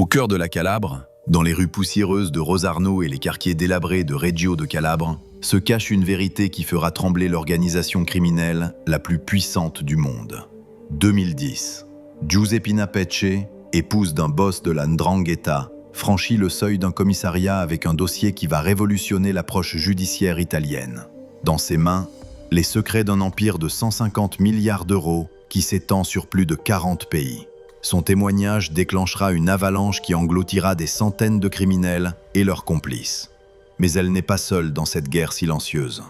Au cœur de la Calabre, dans les rues poussiéreuses de Rosarno et les quartiers délabrés de Reggio de Calabre, se cache une vérité qui fera trembler l'organisation criminelle la plus puissante du monde. 2010. Giuseppina Pecce, épouse d'un boss de la 'Ndrangheta, franchit le seuil d'un commissariat avec un dossier qui va révolutionner l'approche judiciaire italienne. Dans ses mains, les secrets d'un empire de 150 milliards d'euros qui s'étend sur plus de 40 pays. Son témoignage déclenchera une avalanche qui engloutira des centaines de criminels et leurs complices. Mais elle n'est pas seule dans cette guerre silencieuse.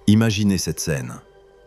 Imaginez cette scène.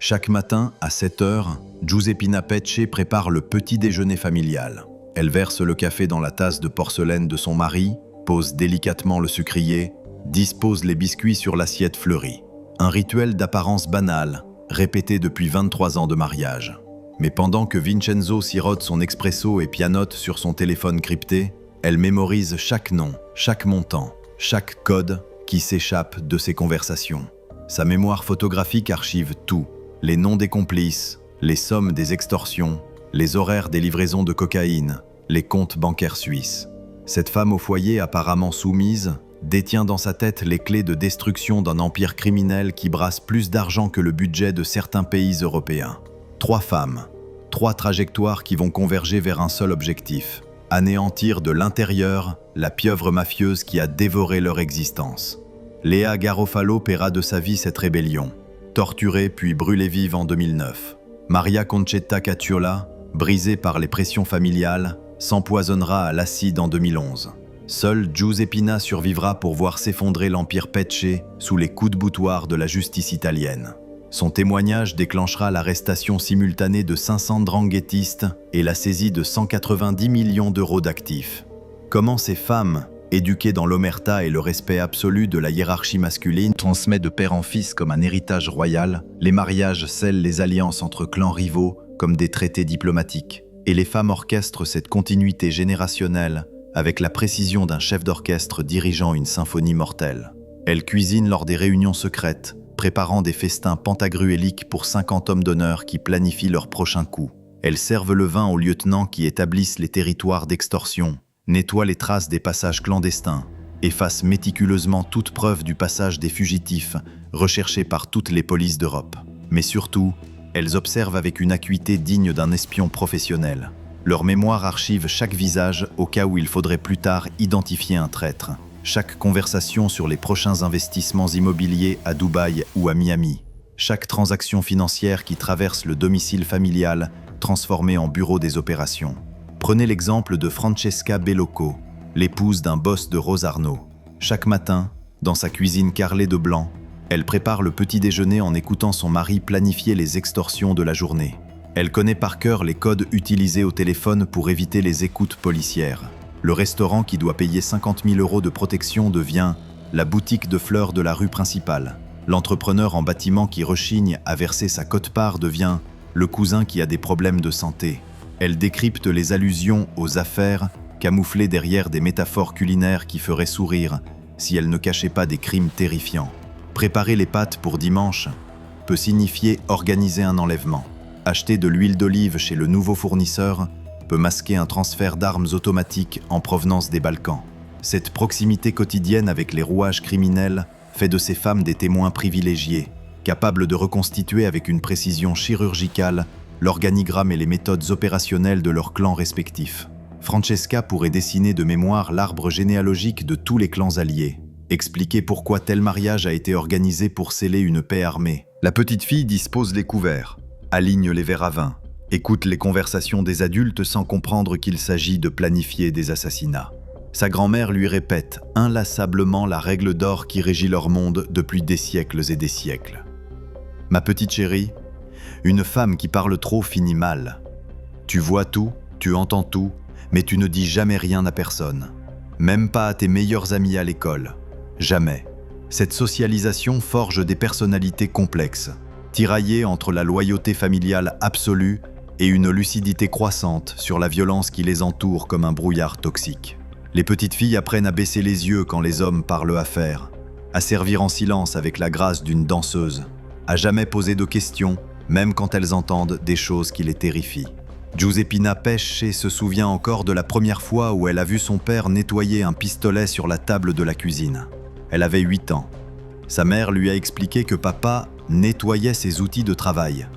Chaque matin, à 7 heures, Giuseppina Pecce prépare le petit déjeuner familial. Elle verse le café dans la tasse de porcelaine de son mari, pose délicatement le sucrier, dispose les biscuits sur l'assiette fleurie. Un rituel d'apparence banale, répété depuis 23 ans de mariage. Mais pendant que Vincenzo sirote son expresso et pianote sur son téléphone crypté, elle mémorise chaque nom, chaque montant, chaque code qui s'échappe de ses conversations. Sa mémoire photographique archive tout, les noms des complices, les sommes des extorsions, les horaires des livraisons de cocaïne, les comptes bancaires suisses. Cette femme au foyer apparemment soumise détient dans sa tête les clés de destruction d'un empire criminel qui brasse plus d'argent que le budget de certains pays européens. 3 femmes, 3 trajectoires qui vont converger vers un seul objectif: anéantir de l'intérieur la pieuvre mafieuse qui a dévoré leur existence. Léa Garofalo paiera de sa vie cette rébellion, torturée puis brûlée vive en 2009. Maria Concetta Cacciola, brisée par les pressions familiales, s'empoisonnera à l'acide en 2011. Seule Giuseppina survivra pour voir s'effondrer l'empire Pecce sous les coups de boutoir de la justice italienne. Son témoignage déclenchera l'arrestation simultanée de 500 ndranghêtistes et la saisie de 190 millions d'euros d'actifs. Comment ces femmes, éduquées dans l'omerta et le respect absolu de la hiérarchie masculine, transmettent de père en fils comme un héritage royal, les mariages scellent les alliances entre clans rivaux comme des traités diplomatiques, et les femmes orchestrent cette continuité générationnelle avec la précision d'un chef d'orchestre dirigeant une symphonie mortelle. Elles cuisinent lors des réunions secrètes, préparant des festins pentagruéliques pour 50 hommes d'honneur qui planifient leur prochain coup. Elles servent le vin aux lieutenants qui établissent les territoires d'extorsion, nettoient les traces des passages clandestins, effacent méticuleusement toute preuve du passage des fugitifs, recherchés par toutes les polices d'Europe. Mais surtout, elles observent avec une acuité digne d'un espion professionnel. Leur mémoire archive chaque visage au cas où il faudrait plus tard identifier un traître. Chaque conversation sur les prochains investissements immobiliers à Dubaï ou à Miami. Chaque transaction financière qui traverse le domicile familial, transformé en bureau des opérations. Prenez l'exemple de Francesca Bellocco, l'épouse d'un boss de Rosarno. Chaque matin, dans sa cuisine carrelée de blanc, elle prépare le petit déjeuner en écoutant son mari planifier les extorsions de la journée. Elle connaît par cœur les codes utilisés au téléphone pour éviter les écoutes policières. Le restaurant qui doit payer 50 000 euros de protection devient la boutique de fleurs de la rue principale. L'entrepreneur en bâtiment qui rechigne à verser sa quote-part devient le cousin qui a des problèmes de santé. Elle décrypte les allusions aux affaires, camouflées derrière des métaphores culinaires qui feraient sourire si elles ne cachaient pas des crimes terrifiants. Préparer les pâtes pour dimanche peut signifier organiser un enlèvement. Acheter de l'huile d'olive chez le nouveau fournisseur peut masquer un transfert d'armes automatiques en provenance des Balkans. Cette proximité quotidienne avec les rouages criminels fait de ces femmes des témoins privilégiés, capables de reconstituer avec une précision chirurgicale l'organigramme et les méthodes opérationnelles de leurs clans respectifs. Francesca pourrait dessiner de mémoire l'arbre généalogique de tous les clans alliés, expliquer pourquoi tel mariage a été organisé pour sceller une paix armée. La petite fille dispose les couverts, aligne les verres à vin, écoute les conversations des adultes sans comprendre qu'il s'agit de planifier des assassinats. Sa grand-mère lui répète inlassablement la règle d'or qui régit leur monde depuis des siècles et des siècles. « Ma petite chérie, une femme qui parle trop finit mal. Tu vois tout, tu entends tout, mais tu ne dis jamais rien à personne. Même pas à tes meilleurs amis à l'école. Jamais. Cette socialisation forge des personnalités complexes, tiraillées entre la loyauté familiale absolue et une lucidité croissante sur la violence qui les entoure comme un brouillard toxique. Les petites filles apprennent à baisser les yeux quand les hommes parlent affaires, à servir en silence avec la grâce d'une danseuse, à jamais poser de questions, même quand elles entendent des choses qui les terrifient. Giuseppina Pesce se souvient encore de la première fois où elle a vu son père nettoyer un pistolet sur la table de la cuisine. Elle avait 8 ans. Sa mère lui a expliqué que papa nettoyait ses outils de travail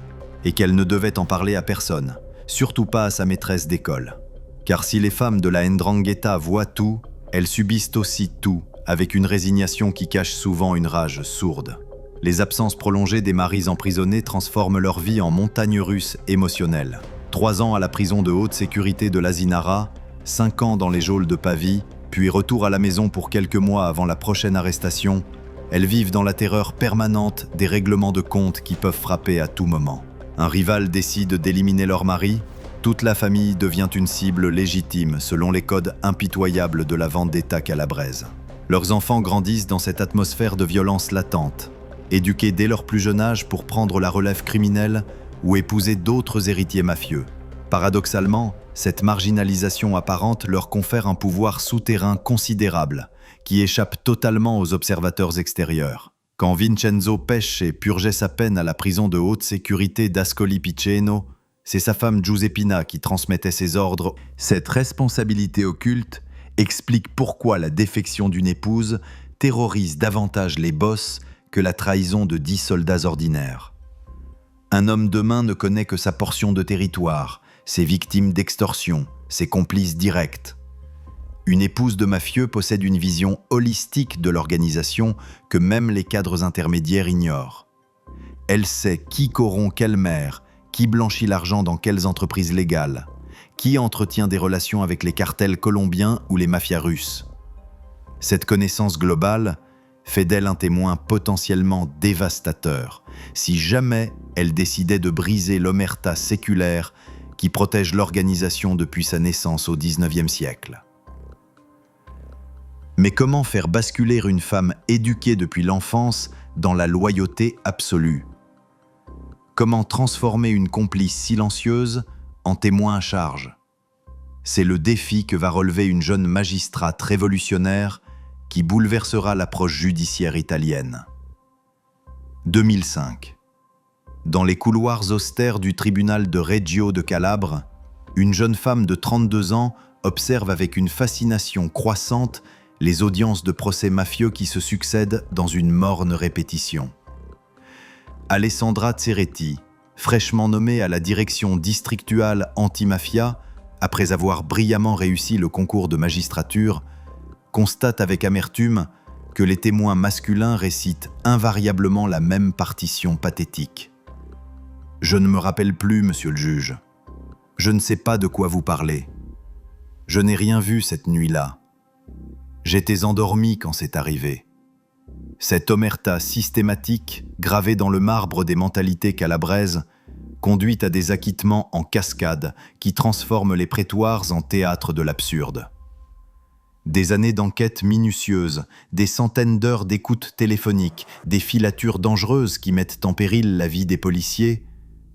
et qu'elle ne devait en parler à personne, surtout pas à sa maîtresse d'école. Car si les femmes de la 'Ndrangheta voient tout, elles subissent aussi tout, avec une résignation qui cache souvent une rage sourde. Les absences prolongées des maris emprisonnés transforment leur vie en montagne russe émotionnelle. 3 ans à la prison de haute sécurité de l'Asinara, 5 ans dans les geôles de Pavie, puis retour à la maison pour quelques mois avant la prochaine arrestation, elles vivent dans la terreur permanente des règlements de compte qui peuvent frapper à tout moment. Un rival décide d'éliminer leur mari, toute la famille devient une cible légitime selon les codes impitoyables de la vendetta calabraise. Leurs enfants grandissent dans cette atmosphère de violence latente, éduqués dès leur plus jeune âge pour prendre la relève criminelle ou épouser d'autres héritiers mafieux. Paradoxalement, cette marginalisation apparente leur confère un pouvoir souterrain considérable, qui échappe totalement aux observateurs extérieurs. Quand Vincenzo Pesce purgeait sa peine à la prison de haute sécurité d'Ascoli Piceno, c'est sa femme Giuseppina qui transmettait ses ordres. Cette responsabilité occulte explique pourquoi la défection d'une épouse terrorise davantage les boss que la trahison de 10 soldats ordinaires. Un homme de main ne connaît que sa portion de territoire, ses victimes d'extorsion, ses complices directs. Une épouse de mafieux possède une vision holistique de l'organisation que même les cadres intermédiaires ignorent. Elle sait qui corrompt quelle mère, qui blanchit l'argent dans quelles entreprises légales, qui entretient des relations avec les cartels colombiens ou les mafias russes. Cette connaissance globale fait d'elle un témoin potentiellement dévastateur, si jamais elle décidait de briser l'omerta séculaire qui protège l'organisation depuis sa naissance au XIXe siècle. Mais comment faire basculer une femme éduquée depuis l'enfance dans la loyauté absolue ? Comment transformer une complice silencieuse en témoin à charge ? C'est le défi que va relever une jeune magistrate révolutionnaire qui bouleversera l'approche judiciaire italienne. 2005. Dans les couloirs austères du tribunal de Reggio de Calabre, une jeune femme de 32 ans observe avec une fascination croissante les audiences de procès mafieux qui se succèdent dans une morne répétition. Alessandra Ceretti, fraîchement nommée à la direction districtuale anti-mafia, après avoir brillamment réussi le concours de magistrature, constate avec amertume que les témoins masculins récitent invariablement la même partition pathétique. « Je ne me rappelle plus, monsieur le juge. Je ne sais pas de quoi vous parlez. Je n'ai rien vu cette nuit-là. J'étais endormi quand c'est arrivé. » Cette omerta systématique, gravée dans le marbre des mentalités calabraises, conduit à des acquittements en cascade qui transforment les prétoires en théâtre de l'absurde. Des années d'enquête minutieuse, des centaines d'heures d'écoute téléphonique, des filatures dangereuses qui mettent en péril la vie des policiers,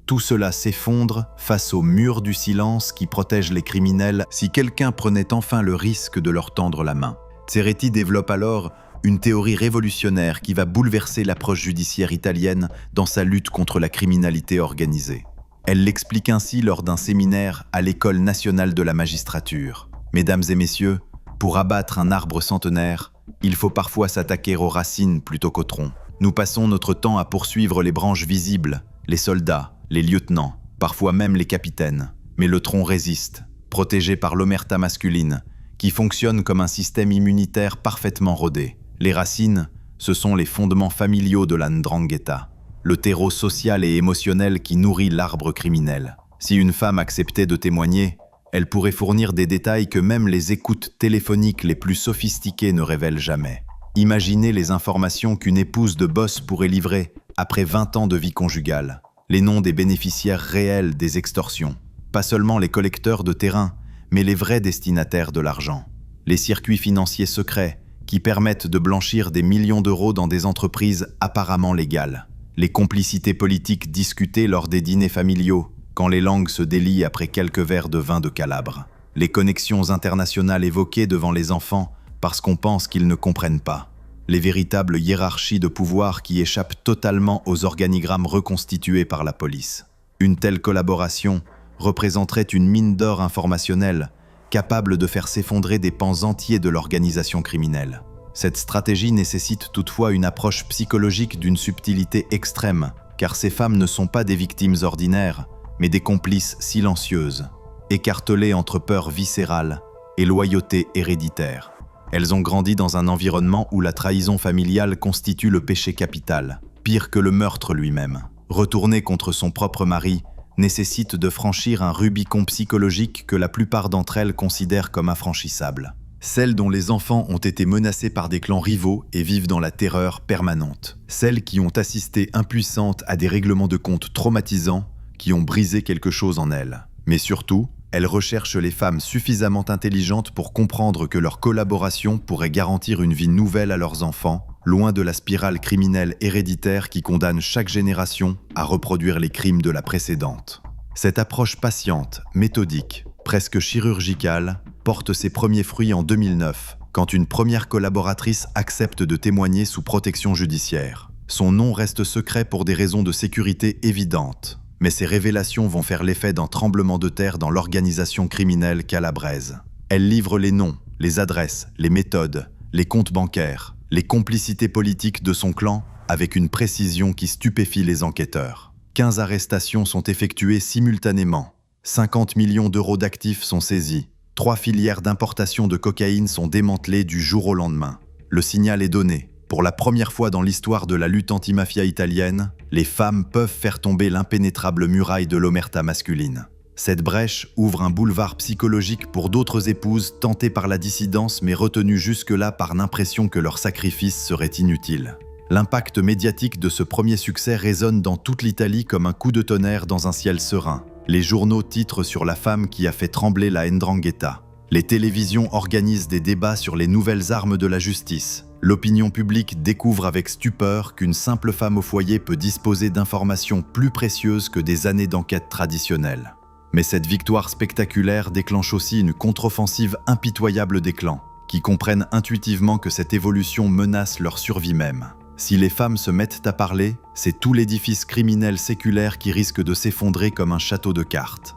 tout cela s'effondre face au mur du silence qui protège les criminels si quelqu'un prenait enfin le risque de leur tendre la main. Ceretti développe alors une théorie révolutionnaire qui va bouleverser l'approche judiciaire italienne dans sa lutte contre la criminalité organisée. Elle l'explique ainsi lors d'un séminaire à l'École nationale de la magistrature. Mesdames et messieurs, pour abattre un arbre centenaire, il faut parfois s'attaquer aux racines plutôt qu'au tronc. Nous passons notre temps à poursuivre les branches visibles, les soldats, les lieutenants, parfois même les capitaines. Mais le tronc résiste, protégé par l'omerta masculine, qui fonctionne comme un système immunitaire parfaitement rodé. Les racines, ce sont les fondements familiaux de la 'Ndrangheta, le terreau social et émotionnel qui nourrit l'arbre criminel. Si une femme acceptait de témoigner, elle pourrait fournir des détails que même les écoutes téléphoniques les plus sophistiquées ne révèlent jamais. Imaginez les informations qu'une épouse de boss pourrait livrer après 20 ans de vie conjugale. Les noms des bénéficiaires réels des extorsions. Pas seulement les collecteurs de terrain, mais les vrais destinataires de l'argent. Les circuits financiers secrets qui permettent de blanchir des millions d'euros dans des entreprises apparemment légales. Les complicités politiques discutées lors des dîners familiaux, quand les langues se délient après quelques verres de vin de Calabre. Les connexions internationales évoquées devant les enfants parce qu'on pense qu'ils ne comprennent pas. Les véritables hiérarchies de pouvoir qui échappent totalement aux organigrammes reconstitués par la police. Une telle collaboration représenterait une mine d'or informationnelle, capable de faire s'effondrer des pans entiers de l'organisation criminelle. Cette stratégie nécessite toutefois une approche psychologique d'une subtilité extrême, car ces femmes ne sont pas des victimes ordinaires, mais des complices silencieuses, écartelées entre peur viscérale et loyauté héréditaire. Elles ont grandi dans un environnement où la trahison familiale constitue le péché capital, pire que le meurtre lui-même. Retourner contre son propre mari nécessite de franchir un Rubicon psychologique que la plupart d'entre elles considèrent comme infranchissable. Celles dont les enfants ont été menacés par des clans rivaux et vivent dans la terreur permanente. Celles qui ont assisté impuissantes à des règlements de compte traumatisants qui ont brisé quelque chose en elles. Mais surtout, elles recherchent les femmes suffisamment intelligentes pour comprendre que leur collaboration pourrait garantir une vie nouvelle à leurs enfants, loin de la spirale criminelle héréditaire qui condamne chaque génération à reproduire les crimes de la précédente. Cette approche patiente, méthodique, presque chirurgicale, porte ses premiers fruits en 2009, quand une première collaboratrice accepte de témoigner sous protection judiciaire. Son nom reste secret pour des raisons de sécurité évidentes, mais ces révélations vont faire l'effet d'un tremblement de terre dans l'organisation criminelle calabraise. Elle livre les noms, les adresses, les méthodes, les comptes bancaires, les complicités politiques de son clan avec une précision qui stupéfie les enquêteurs. 15 arrestations sont effectuées simultanément. 50 millions d'euros d'actifs sont saisis. 3 filières d'importation de cocaïne sont démantelées du jour au lendemain. Le signal est donné. Pour la première fois dans l'histoire de la lutte anti-mafia italienne, les femmes peuvent faire tomber l'impénétrable muraille de l'omerta masculine. Cette brèche ouvre un boulevard psychologique pour d'autres épouses tentées par la dissidence mais retenues jusque-là par l'impression que leur sacrifice serait inutile. L'impact médiatique de ce premier succès résonne dans toute l'Italie comme un coup de tonnerre dans un ciel serein. Les journaux titrent sur la femme qui a fait trembler la 'Ndrangheta. Les télévisions organisent des débats sur les nouvelles armes de la justice. L'opinion publique découvre avec stupeur qu'une simple femme au foyer peut disposer d'informations plus précieuses que des années d'enquête traditionnelles. Mais cette victoire spectaculaire déclenche aussi une contre-offensive impitoyable des clans, qui comprennent intuitivement que cette évolution menace leur survie même. Si les femmes se mettent à parler, c'est tout l'édifice criminel séculaire qui risque de s'effondrer comme un château de cartes.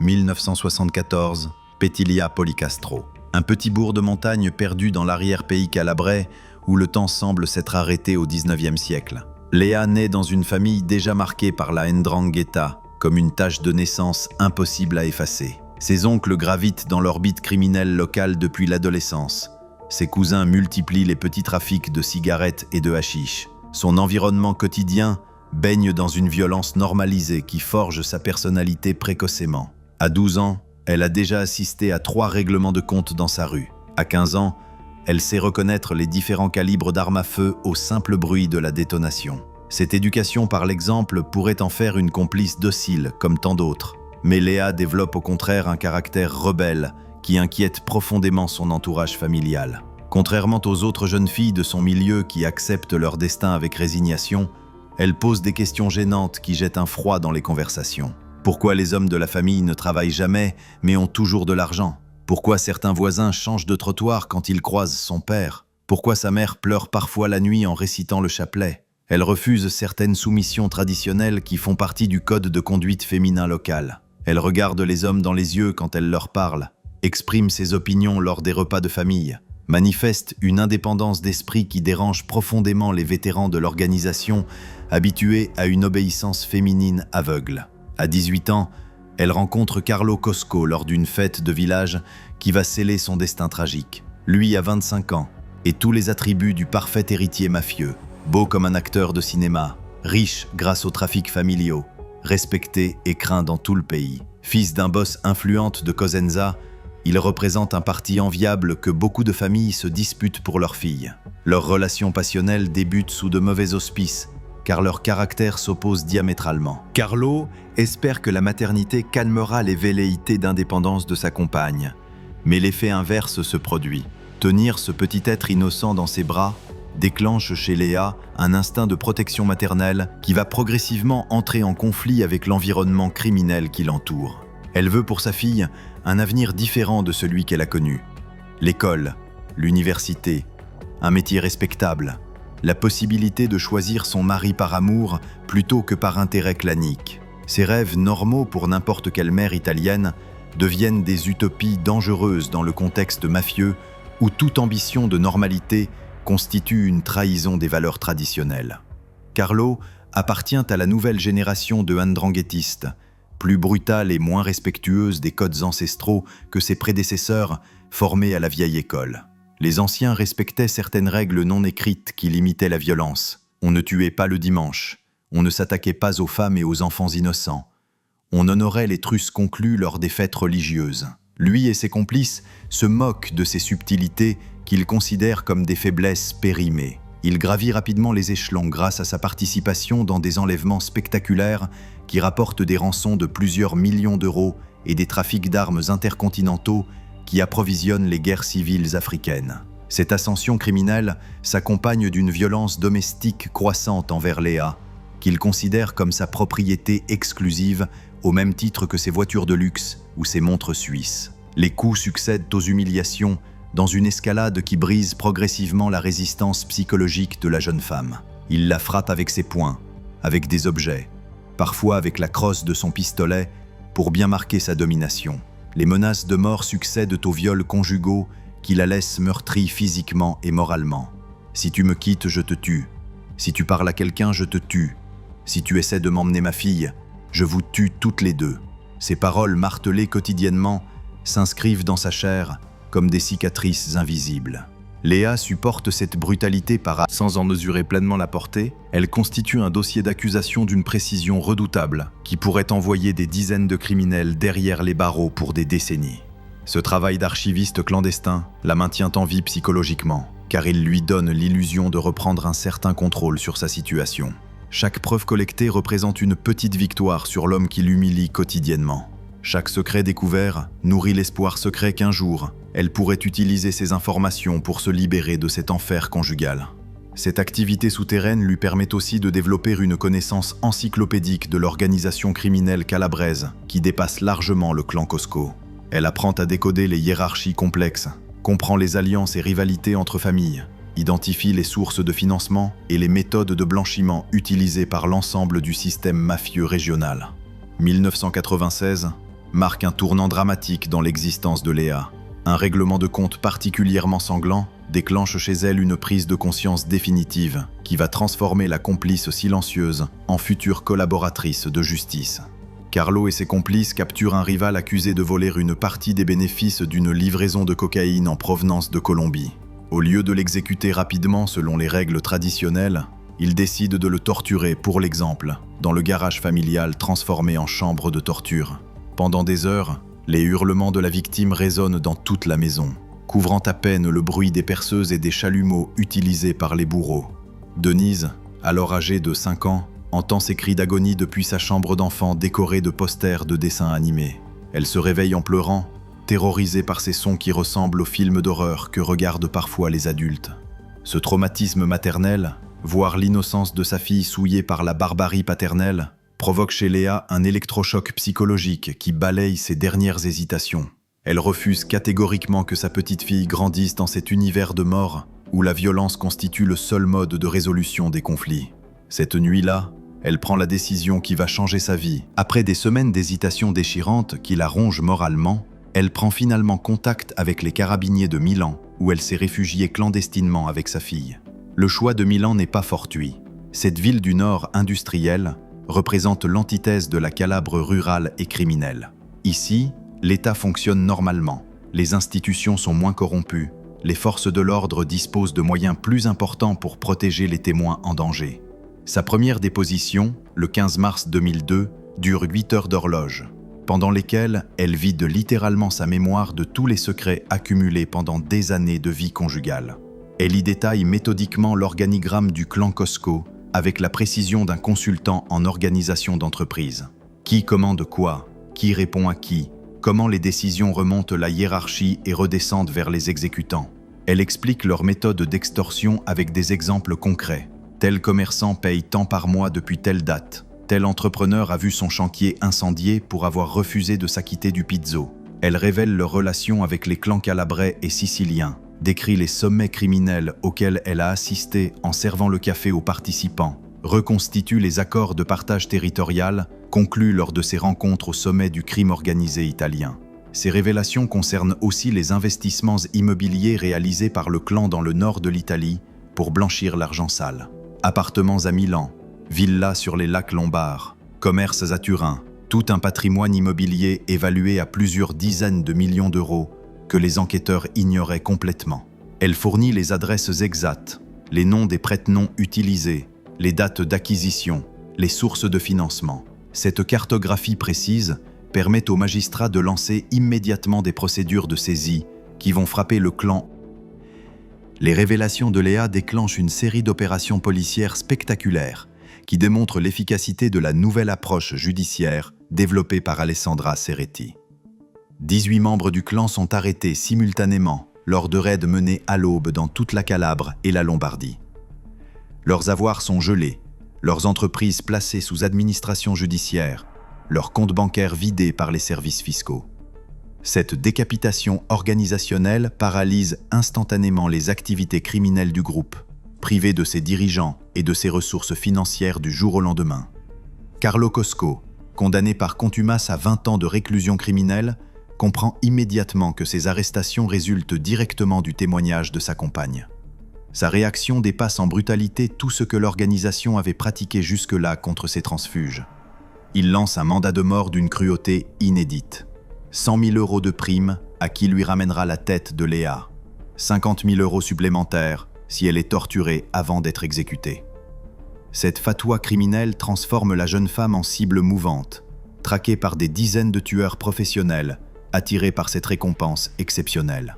1974, Petilia Policastro. Un petit bourg de montagne perdu dans l'arrière-pays calabrais où le temps semble s'être arrêté au XIXe siècle. Léa naît dans une famille déjà marquée par la 'Ndrangheta, comme une tache de naissance impossible à effacer. Ses oncles gravitent dans l'orbite criminelle locale depuis l'adolescence. Ses cousins multiplient les petits trafics de cigarettes et de hashish. Son environnement quotidien baigne dans une violence normalisée qui forge sa personnalité précocement. À 12 ans, elle a déjà assisté à 3 règlements de compte dans sa rue. À 15 ans, elle sait reconnaître les différents calibres d'armes à feu au simple bruit de la détonation. Cette éducation par l'exemple pourrait en faire une complice docile, comme tant d'autres. Mais Léa développe au contraire un caractère rebelle qui inquiète profondément son entourage familial. Contrairement aux autres jeunes filles de son milieu qui acceptent leur destin avec résignation, elle pose des questions gênantes qui jettent un froid dans les conversations. Pourquoi les hommes de la famille ne travaillent jamais, mais ont toujours de l'argent? Pourquoi certains voisins changent de trottoir quand ils croisent son père? Pourquoi sa mère pleure parfois la nuit en récitant le chapelet? Elle refuse certaines soumissions traditionnelles qui font partie du code de conduite féminin local. Elle regarde les hommes dans les yeux quand elle leur parle, exprime ses opinions lors des repas de famille, manifeste une indépendance d'esprit qui dérange profondément les vétérans de l'organisation habitués à une obéissance féminine aveugle. À 18 ans, elle rencontre Carlo Cosco lors d'une fête de village qui va sceller son destin tragique. Lui a 25 ans et tous les attributs du parfait héritier mafieux. Beau comme un acteur de cinéma, riche grâce aux trafics familiaux, respecté et craint dans tout le pays. Fils d'un boss influente de Cosenza, il représente un parti enviable que beaucoup de familles se disputent pour leurs filles. Leur relation passionnelle débute sous de mauvais auspices, car leurs caractères s'opposent diamétralement. Carlo espère que la maternité calmera les velléités d'indépendance de sa compagne, mais l'effet inverse se produit. Tenir ce petit être innocent dans ses bras déclenche chez Léa un instinct de protection maternelle qui va progressivement entrer en conflit avec l'environnement criminel qui l'entoure. Elle veut pour sa fille un avenir différent de celui qu'elle a connu. L'école, l'université, un métier respectable, la possibilité de choisir son mari par amour plutôt que par intérêt clanique. Ces rêves normaux pour n'importe quelle mère italienne deviennent des utopies dangereuses dans le contexte mafieux où toute ambition de normalité constitue une trahison des valeurs traditionnelles. Carlo appartient à la nouvelle génération de ndranghetists, plus brutale et moins respectueuse des codes ancestraux que ses prédécesseurs formés à la vieille école. Les anciens respectaient certaines règles non écrites qui limitaient la violence. On ne tuait pas le dimanche, on ne s'attaquait pas aux femmes et aux enfants innocents. On honorait les truces conclues lors des fêtes religieuses. Lui et ses complices se moquent de ces subtilités qu'ils considèrent comme des faiblesses périmées. Il gravit rapidement les échelons grâce à sa participation dans des enlèvements spectaculaires qui rapportent des rançons de plusieurs millions d'euros et des trafics d'armes intercontinentaux qui approvisionnent les guerres civiles africaines. Cette ascension criminelle s'accompagne d'une violence domestique croissante envers Léa, qu'il considère comme sa propriété exclusive au même titre que ses voitures de luxe ou ses montres suisses. Les coups succèdent aux humiliations dans une escalade qui brise progressivement la résistance psychologique de la jeune femme. Il la frappe avec ses poings, avec des objets, parfois avec la crosse de son pistolet, pour bien marquer sa domination. Les menaces de mort succèdent aux viols conjugaux qui la laissent meurtrie physiquement et moralement. « Si tu me quittes, je te tue. Si tu parles à quelqu'un, je te tue. Si tu essaies de m'emmener ma fille, je vous tue toutes les deux. » Ces paroles martelées quotidiennement s'inscrivent dans sa chair comme des cicatrices invisibles. Léa supporte cette brutalité sans en mesurer pleinement la portée. Elle constitue un dossier d'accusation d'une précision redoutable qui pourrait envoyer des dizaines de criminels derrière les barreaux pour des décennies. Ce travail d'archiviste clandestin la maintient en vie psychologiquement, car il lui donne l'illusion de reprendre un certain contrôle sur sa situation. Chaque preuve collectée représente une petite victoire sur l'homme qui l'humilie quotidiennement. Chaque secret découvert nourrit l'espoir secret qu'un jour, elle pourrait utiliser ces informations pour se libérer de cet enfer conjugal. Cette activité souterraine lui permet aussi de développer une connaissance encyclopédique de l'organisation criminelle calabraise qui dépasse largement le clan Cosco. Elle apprend à décoder les hiérarchies complexes, comprend les alliances et rivalités entre familles, identifie les sources de financement et les méthodes de blanchiment utilisées par l'ensemble du système mafieux régional. 1996 marque un tournant dramatique dans l'existence de Léa. Un règlement de compte particulièrement sanglant déclenche chez elle une prise de conscience définitive qui va transformer la complice silencieuse en future collaboratrice de justice. Carlo et ses complices capturent un rival accusé de voler une partie des bénéfices d'une livraison de cocaïne en provenance de Colombie. Au lieu de l'exécuter rapidement selon les règles traditionnelles, ils décident de le torturer, pour l'exemple, dans le garage familial transformé en chambre de torture. Pendant des heures, les hurlements de la victime résonnent dans toute la maison, couvrant à peine le bruit des perceuses et des chalumeaux utilisés par les bourreaux. Denise, alors âgée de 5 ans, entend ses cris d'agonie depuis sa chambre d'enfant décorée de posters de dessins animés. Elle se réveille en pleurant, terrorisée par ces sons qui ressemblent aux films d'horreur que regardent parfois les adultes. Ce traumatisme maternel, voir l'innocence de sa fille souillée par la barbarie paternelle, provoque chez Léa un électrochoc psychologique qui balaye ses dernières hésitations. Elle refuse catégoriquement que sa petite fille grandisse dans cet univers de mort où la violence constitue le seul mode de résolution des conflits. Cette nuit-là, elle prend la décision qui va changer sa vie. Après des semaines d'hésitation déchirante qui la rongent moralement, elle prend finalement contact avec les carabiniers de Milan, où elle s'est réfugiée clandestinement avec sa fille. Le choix de Milan n'est pas fortuit. Cette ville du Nord industrielle représente l'antithèse de la Calabre rurale et criminelle. Ici, l'État fonctionne normalement, les institutions sont moins corrompues, les forces de l'ordre disposent de moyens plus importants pour protéger les témoins en danger. Sa première déposition, le 15 mars 2002, dure 8 heures d'horloge, pendant lesquelles elle vide littéralement sa mémoire de tous les secrets accumulés pendant des années de vie conjugale. Elle y détaille méthodiquement l'organigramme du clan Cosco, avec la précision d'un consultant en organisation d'entreprise. Qui commande quoi? Qui répond à qui? Comment les décisions remontent la hiérarchie et redescendent vers les exécutants? Elle explique leur méthode d'extorsion avec des exemples concrets. Tel commerçant paye tant par mois depuis telle date. Tel entrepreneur a vu son chantier incendié pour avoir refusé de s'acquitter du pizzo. Elle révèle leurs relations avec les clans calabrais et siciliens, décrit les sommets criminels auxquels elle a assisté en servant le café aux participants, reconstitue les accords de partage territorial conclus lors de ses rencontres au sommet du crime organisé italien. Ces révélations concernent aussi les investissements immobiliers réalisés par le clan dans le nord de l'Italie pour blanchir l'argent sale. Appartements à Milan, villas sur les lacs Lombards, commerces à Turin, tout un patrimoine immobilier évalué à plusieurs dizaines de millions d'euros que les enquêteurs ignoraient complètement. Elle fournit les adresses exactes, les noms des prête-noms utilisés, les dates d'acquisition, les sources de financement. Cette cartographie précise permet aux magistrats de lancer immédiatement des procédures de saisie qui vont frapper le clan. Les révélations de Léa déclenchent une série d'opérations policières spectaculaires qui démontrent l'efficacité de la nouvelle approche judiciaire développée par Alessandra Serretti. 18 membres du clan sont arrêtés simultanément lors de raids menés à l'aube dans toute la Calabre et la Lombardie. Leurs avoirs sont gelés, leurs entreprises placées sous administration judiciaire, leurs comptes bancaires vidés par les services fiscaux. Cette décapitation organisationnelle paralyse instantanément les activités criminelles du groupe, privé de ses dirigeants et de ses ressources financières du jour au lendemain. Carlo Cosco, condamné par contumace à 20 ans de réclusion criminelle, comprend immédiatement que ces arrestations résultent directement du témoignage de sa compagne. Sa réaction dépasse en brutalité tout ce que l'organisation avait pratiqué jusque-là contre ses transfuges. Il lance un mandat de mort d'une cruauté inédite. 100 000 € de prime à qui lui ramènera la tête de Léa. 50 000 € supplémentaires si elle est torturée avant d'être exécutée. Cette fatwa criminelle transforme la jeune femme en cible mouvante, traquée par des dizaines de tueurs professionnels, attirés par cette récompense exceptionnelle.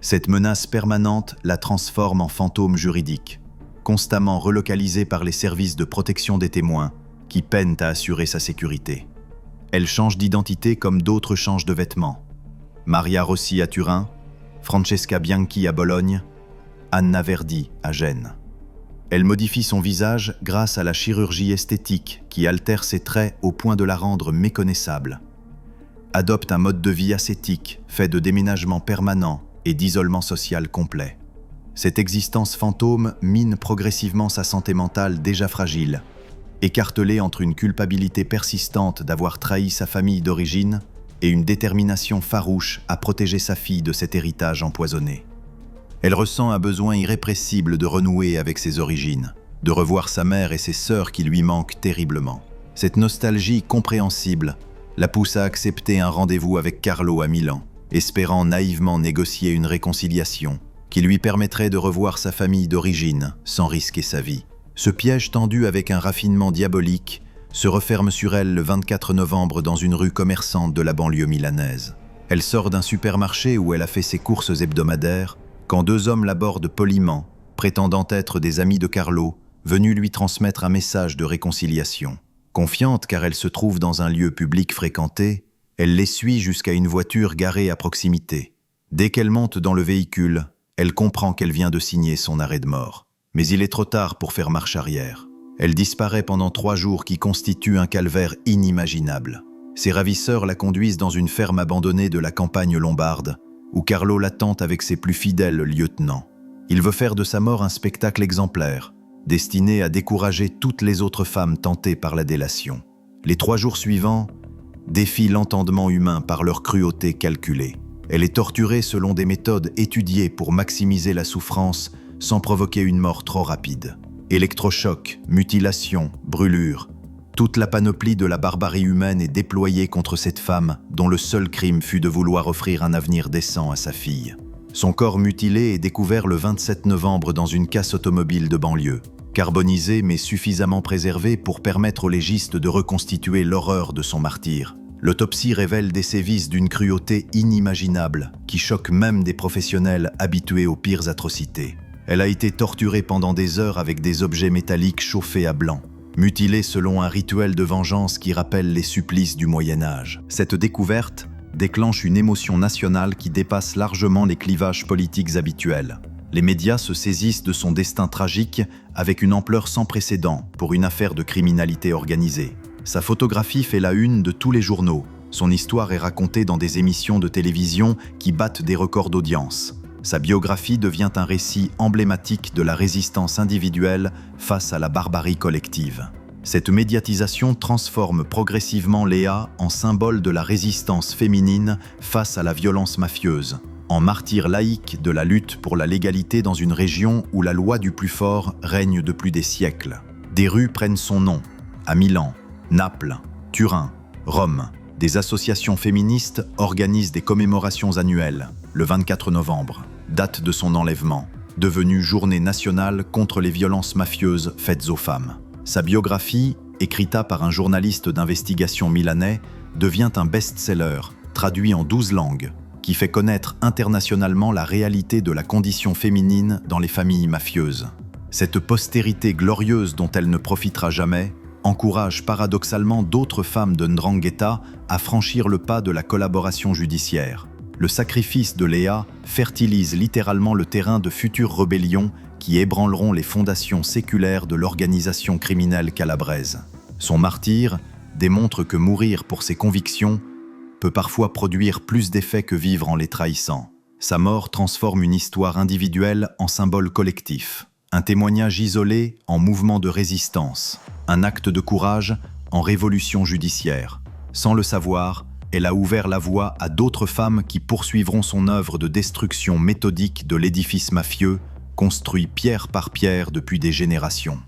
Cette menace permanente la transforme en fantôme juridique, constamment relocalisée par les services de protection des témoins qui peinent à assurer sa sécurité. Elle change d'identité comme d'autres changent de vêtements. Maria Rossi à Turin, Francesca Bianchi à Bologne, Anna Verdi à Gênes. Elle modifie son visage grâce à la chirurgie esthétique qui altère ses traits au point de la rendre méconnaissable. Adopte un mode de vie ascétique fait de déménagements permanents et d'isolement social complet. Cette existence fantôme mine progressivement sa santé mentale déjà fragile, écartelée entre une culpabilité persistante d'avoir trahi sa famille d'origine et une détermination farouche à protéger sa fille de cet héritage empoisonné. Elle ressent un besoin irrépressible de renouer avec ses origines, de revoir sa mère et ses sœurs qui lui manquent terriblement. Cette nostalgie compréhensible la pousse à accepter un rendez-vous avec Carlo à Milan, espérant naïvement négocier une réconciliation qui lui permettrait de revoir sa famille d'origine sans risquer sa vie. Ce piège tendu avec un raffinement diabolique se referme sur elle le 24 novembre dans une rue commerçante de la banlieue milanaise. Elle sort d'un supermarché où elle a fait ses courses hebdomadaires quand 2 hommes l'abordent poliment, prétendant être des amis de Carlo, venus lui transmettre un message de réconciliation. Confiante car elle se trouve dans un lieu public fréquenté, elle les suit jusqu'à une voiture garée à proximité. Dès qu'elle monte dans le véhicule, elle comprend qu'elle vient de signer son arrêt de mort. Mais il est trop tard pour faire marche arrière. Elle disparaît pendant 3 jours qui constituent un calvaire inimaginable. Ses ravisseurs la conduisent dans une ferme abandonnée de la campagne lombarde, où Carlo l'attend avec ses plus fidèles lieutenants. Il veut faire de sa mort un spectacle exemplaire, destiné à décourager toutes les autres femmes tentées par la délation. Les 3 jours suivants défient l'entendement humain par leur cruauté calculée. Elle est torturée selon des méthodes étudiées pour maximiser la souffrance sans provoquer une mort trop rapide. Électrochocs, mutilations, brûlures, toute la panoplie de la barbarie humaine est déployée contre cette femme dont le seul crime fut de vouloir offrir un avenir décent à sa fille. Son corps mutilé est découvert le 27 novembre dans une casse automobile de banlieue, carbonisé mais suffisamment préservé pour permettre aux légistes de reconstituer l'horreur de son martyre. L'autopsie révèle des sévices d'une cruauté inimaginable qui choque même des professionnels habitués aux pires atrocités. Elle a été torturée pendant des heures avec des objets métalliques chauffés à blanc, mutilée selon un rituel de vengeance qui rappelle les supplices du Moyen-Âge. Cette découverte déclenche une émotion nationale qui dépasse largement les clivages politiques habituels. Les médias se saisissent de son destin tragique avec une ampleur sans précédent pour une affaire de criminalité organisée. Sa photographie fait la une de tous les journaux. Son histoire est racontée dans des émissions de télévision qui battent des records d'audience. Sa biographie devient un récit emblématique de la résistance individuelle face à la barbarie collective. Cette médiatisation transforme progressivement Léa en symbole de la résistance féminine face à la violence mafieuse, en martyr laïque de la lutte pour la légalité dans une région où la loi du plus fort règne depuis des siècles. Des rues prennent son nom, à Milan, Naples, Turin, Rome. Des associations féministes organisent des commémorations annuelles, le 24 novembre, date de son enlèvement, devenue journée nationale contre les violences mafieuses faites aux femmes. Sa biographie, écrite par un journaliste d'investigation milanais, devient un best-seller, traduit en 12 langues, qui fait connaître internationalement la réalité de la condition féminine dans les familles mafieuses. Cette postérité glorieuse dont elle ne profitera jamais encourage paradoxalement d'autres femmes de 'Ndrangheta à franchir le pas de la collaboration judiciaire. Le sacrifice de Léa fertilise littéralement le terrain de futures rébellions qui ébranleront les fondations séculaires de l'organisation criminelle calabraise. Son martyre démontre que mourir pour ses convictions peut parfois produire plus d'effets que vivre en les trahissant. Sa mort transforme une histoire individuelle en symbole collectif, un témoignage isolé en mouvement de résistance, un acte de courage en révolution judiciaire. Sans le savoir, elle a ouvert la voie à d'autres femmes qui poursuivront son œuvre de destruction méthodique de l'édifice mafieux, construit pierre par pierre depuis des générations.